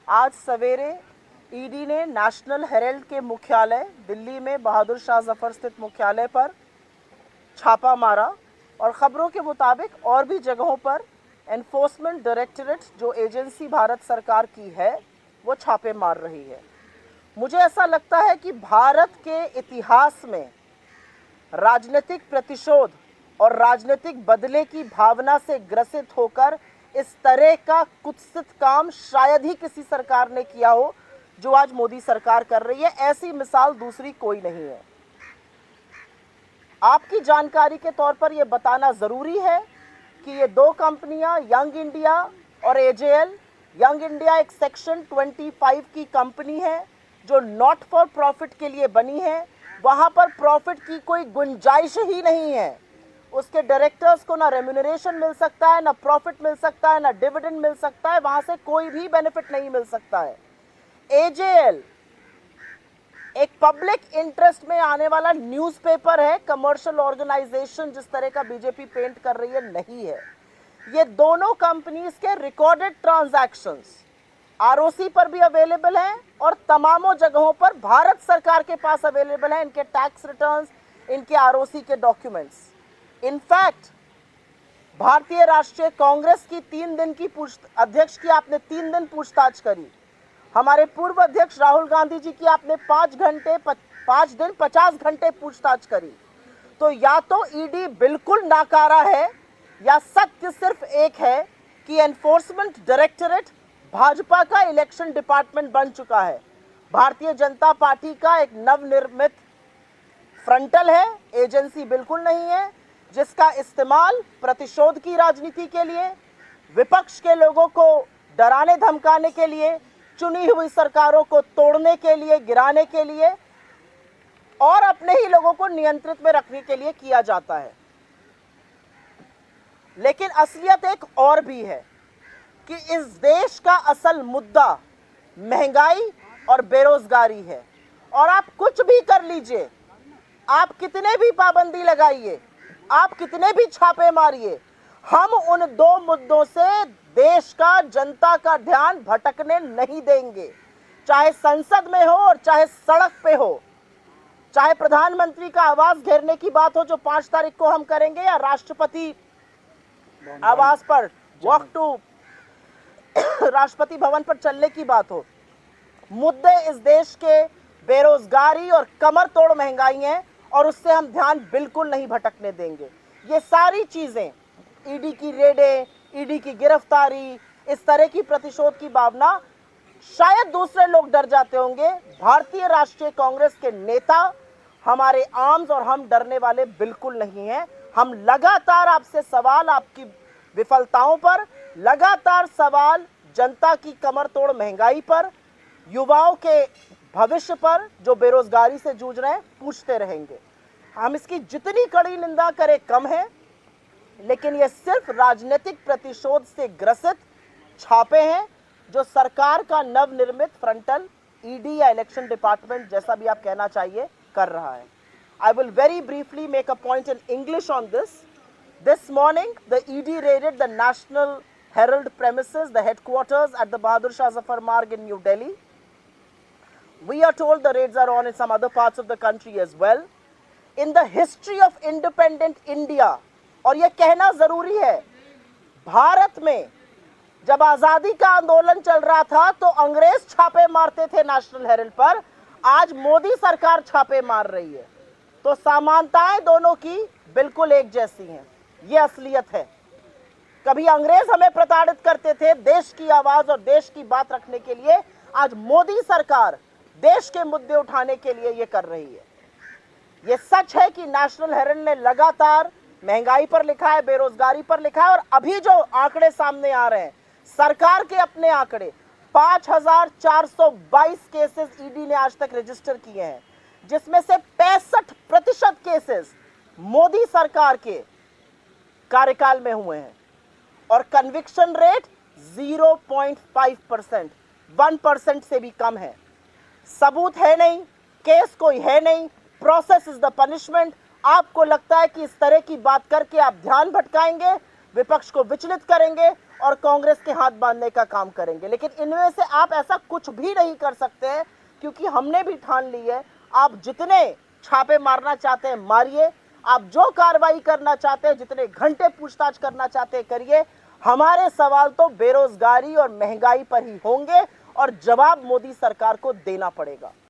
आज सवेरे ईडी ने नेशनल हेराल्ड के मुख्यालय दिल्ली में बहादुर शाह जफर स्थित मुख्यालय पर छापा मारा और खबरों के मुताबिक और भी जगहों पर एनफोर्समेंट डायरेक्टरेट जो एजेंसी भारत सरकार की है वो छापे मार रही है। मुझे ऐसा लगता है कि भारत के इतिहास में राजनीतिक प्रतिशोध और राजनीतिक बदले की भावना से ग्रसित होकर इस तरह का कुत्सित काम शायद ही किसी सरकार ने किया हो जो आज मोदी सरकार कर रही है। ऐसी मिसाल दूसरी कोई नहीं है। आपकी जानकारी के तौर पर यह बताना जरूरी है कि ये दो कंपनियां यंग इंडिया और एजेएल, यंग इंडिया एक सेक्शन 25 की कंपनी है जो नॉट फॉर प्रॉफिट के लिए बनी है। वहां पर प्रॉफिट की कोई गुंजाइश ही नहीं है। उसके डायरेक्टर्स को ना रेम्यूनरेशन मिल सकता है, ना प्रॉफिट मिल सकता है, ना डिविडेंड मिल सकता है, वहां से कोई भी बेनिफिट नहीं मिल सकता है। एजेएल एक पब्लिक इंटरेस्ट में आने वाला न्यूज़पेपर है, कमर्शियल ऑर्गेनाइजेशन जिस तरह का बीजेपी पेंट कर रही है नहीं है। ये दोनों कंपनीज के रिकॉर्डेड ट्रांजैक्शंस आरओसी पर भी अवेलेबल हैं और तमामों जगहों पर भारत सरकार के पास अवेलेबल है। इनके टैक्स रिटर्न्स, इनके आरओसी के डॉक्यूमेंट्स। इनफैक्ट भारतीय राष्ट्रीय कांग्रेस की 3 दिन की अध्यक्ष की आपने 3 दिन पूछताछ करी। हमारे पूर्व अध्यक्ष राहुल गांधी जी की आपने 5 दिन 50 घंटे पूछताछ करी। तो या तो ईडी बिल्कुल नाकारा है या सत्य सिर्फ एक है कि एनफोर्समेंट डायरेक्टरेट भाजपा का इलेक्शन डिपार्टमेंट बन चुका है। भारतीय जनता पार्टी का एक नवनिर्मित फ्रंटल है, एजेंसी बिल्कुल नहीं है, जिसका इस्तेमाल प्रतिशोध की राजनीति के लिए, विपक्ष के लोगों को डराने धमकाने के लिए, चुनी हुई सरकारों को तोड़ने के लिए, गिराने के लिए और अपने ही लोगों को नियंत्रित में रखने के लिए किया जाता है। लेकिन असलियत एक और भी है कि इस देश का असल मुद्दा महंगाई और बेरोजगारी है। और आप कुछ भी कर लीजिए, आप कितने भी पाबंदी लगाइए, आप कितने भी छापे मारिए, हम उन दो मुद्दों से देश का, जनता का ध्यान भटकने नहीं देंगे। चाहे संसद में हो और चाहे सड़क पे हो, चाहे प्रधानमंत्री का आवास घेरने की बात हो जो 5 तारीख को हम करेंगे, या राष्ट्रपति आवास पर वॉक टू राष्ट्रपति भवन पर चलने की बात हो। मुद्दे इस देश के बेरोजगारी और कमर तोड़ महंगाई हैं और उससे हम ध्यान बिल्कुल नहीं भटकने देंगे। ये सारी चीजें, ईडी की रेडें, ईडी की गिरफ्तारी, इस तरह की प्रतिशोध की भावना, शायद दूसरे लोग डर जाते होंगे। भारतीय राष्ट्रीय कांग्रेस के नेता, हमारे आर्म्स और हम डरने वाले बिल्कुल नहीं हैं। हम लगातार आपसे सवाल, आपकी विफलताओं पर, लगातार सवाल जनता की कमर तोड़ महंगाई पर, युवाओं के भविष्य पर जो बेरोजगारी से जूझ रहे हैं, पूछते रहेंगे। हम इसकी जितनी कड़ी निंदा करें कम है, लेकिन ये सिर्फ राजनीतिक प्रतिशोध से ग्रसित छापे हैं जो सरकार का नवनिर्मित फ्रंटल ईडी या इलेक्शन डिपार्टमेंट, जैसा भी आप कहना चाहिए, कर रहा है। I will very briefly make a point in English on this. This morning, the ED raided the National Herald premises, the headquarters at the Bahadur Shah Zafar Marg in New Delhi. We are told the raids are on in some other parts of the country as well. In the history of independent India, और ये कहना जरूरी है, भारत में जब आज़ादी का आंदोलन चल रहा था तो अंग्रेज छापे मारते थे नेशनल हेराल्ड पर, आज मोदी सरकार छापे मार रही है। तो समानताएं दोनों की बिल्कुल एक जैसी हैं। ये असलियत है। कभी अंग्रेज हमें प्रताड़ित करते थे देश की आवाज और देश की बात रखने के लिए, आज मोदी सरकार देश के मुद्दे उठाने के लिए ये कर रही है। ये सच है कि नेशनल हेराल्ड ने लगातार महंगाई पर लिखा है, बेरोजगारी पर लिखा है, और अभी जो आंकड़े सामने आ रहे हैं, सरकार के अपने आंकड़े, 5422 केसेस ईडी ने आज तक रजिस्टर किए हैं, जिसमें से 65% केसेस मोदी सरकार के कार्यकाल में हुए हैं और कन्विक्शन रेट 0.5%, 1% से भी कम है। सबूत है नहीं, केस कोई है नहीं, प्रोसेस इज द पनिशमेंट। आपको लगता है कि इस तरह की बात करके आप ध्यान भटकाएंगे, विपक्ष को विचलित करेंगे और कांग्रेस के हाथ बांधने का काम करेंगे। लेकिन इनमें से आप ऐसा कुछ भी नहीं कर सकते हैं, क्योंकि हमने भी ठान ली है, आप जितने छापे मारना चाहते हैं मारिए, आप जो कार्रवाई करना चाहते हैं, जितने घंटे पूछताछ करना चाहते हैं करिए। हमारे सवाल तो बेरोजगारी और महंगाई पर ही होंगे और जवाब मोदी सरकार को देना पड़ेगा।